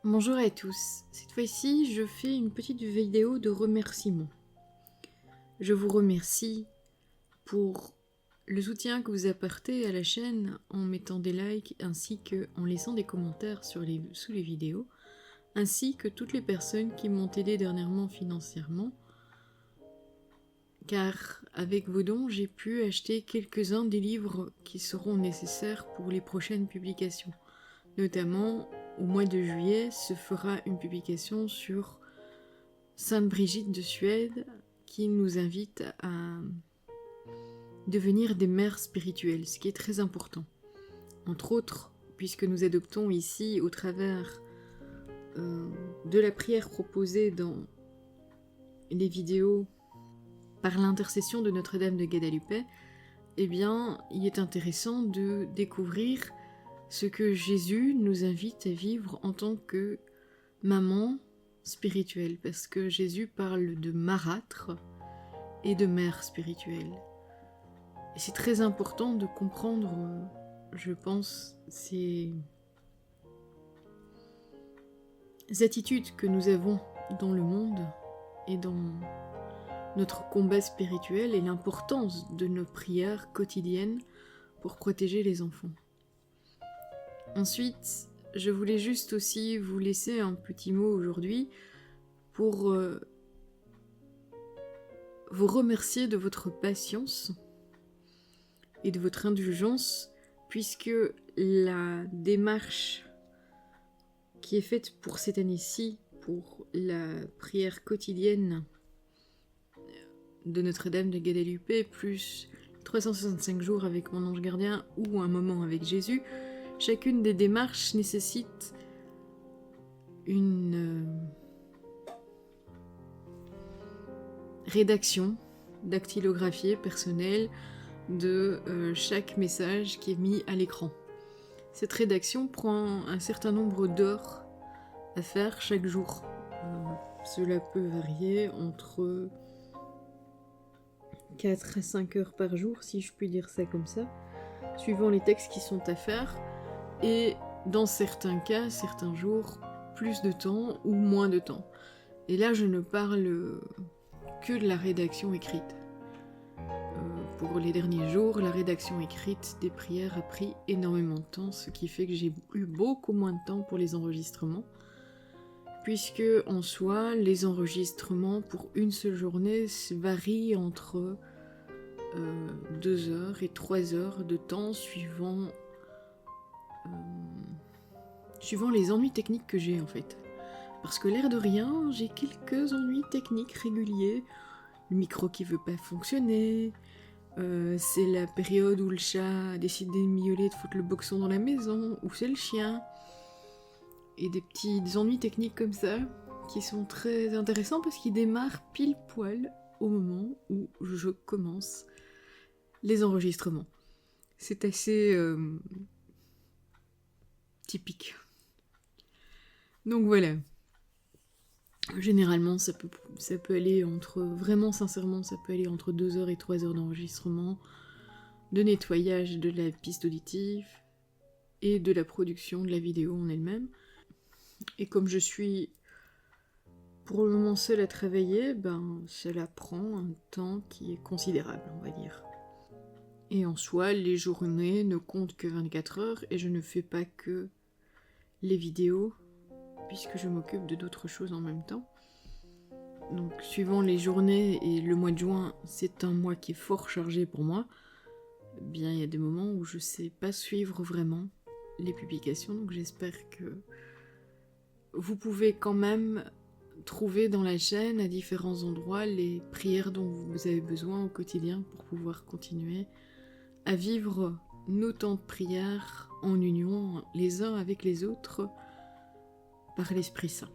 Bonjour à tous, cette fois-ci je fais une petite vidéo de remerciement. Je vous remercie pour le soutien que vous apportez à la chaîne en mettant des likes ainsi qu'en laissant des commentaires sous les vidéos, ainsi que toutes les personnes qui m'ont aidé dernièrement financièrement, car avec vos dons j'ai pu acheter quelques-uns des livres qui seront nécessaires pour les prochaines publications. Notamment, au mois de juillet, se fera une publication sur Sainte Brigitte de Suède qui nous invite à devenir des mères spirituelles, ce qui est très important. Entre autres, puisque nous adoptons ici, au travers de la prière proposée dans les vidéos par l'intercession de Notre-Dame de Guadalupe, eh bien, il est intéressant de découvrir ce que Jésus nous invite à vivre en tant que maman spirituelle, parce que Jésus parle de marâtre et de mère spirituelle. Et c'est très important de comprendre, je pense, ces attitudes que nous avons dans le monde et dans notre combat spirituel et l'importance de nos prières quotidiennes pour protéger les enfants. Ensuite, je voulais juste aussi vous laisser un petit mot aujourd'hui pour vous remercier de votre patience et de votre indulgence, puisque la démarche qui est faite pour cette année-ci, pour la prière quotidienne de Notre-Dame de Guadalupe, plus 365 jours avec mon ange gardien ou un moment avec Jésus, chacune des démarches nécessite une rédaction dactylographiée personnelle de chaque message qui est mis à l'écran. Cette rédaction prend un certain nombre d'heures à faire chaque jour. Cela peut varier entre 4 à 5 heures par jour, si je puis dire ça comme ça, suivant les textes qui sont à faire. Et dans certains cas, certains jours, plus de temps ou moins de temps. Et là, je ne parle que de la rédaction écrite. Pour les derniers jours, la rédaction écrite des prières a pris énormément de temps, ce qui fait que j'ai eu beaucoup moins de temps pour les enregistrements, puisque en soi, les enregistrements pour une seule journée varient entre 2 heures et 3 heures de temps suivant les ennuis techniques que j'ai en fait. Parce que l'air de rien, j'ai quelques ennuis techniques réguliers. Le micro qui veut pas fonctionner, c'est la période où le chat a décidé de miauler, de foutre le boxon dans la maison, ou c'est le chien. Et des petits ennuis techniques comme ça, qui sont très intéressants parce qu'ils démarrent pile poil au moment où je commence les enregistrements. C'est assez typique. Donc voilà. Généralement, ça peut aller vraiment sincèrement, ça peut aller entre 2 heures et 3 heures d'enregistrement, de nettoyage de la piste auditive et de la production de la vidéo en elle-même. Et comme je suis pour le moment seule à travailler, cela prend un temps qui est considérable, on va dire. Et en soi, les journées ne comptent que 24 heures et je ne fais pas que les vidéos, puisque je m'occupe de d'autres choses en même temps. Donc suivant les journées, et le mois de juin, c'est un mois qui est fort chargé pour moi, bien il y a des moments où je sais pas suivre vraiment les publications, donc j'espère que vous pouvez quand même trouver dans la chaîne, à différents endroits, les prières dont vous avez besoin au quotidien pour pouvoir continuer à vivre nos temps de prière en union les uns avec les autres par l'Esprit Saint.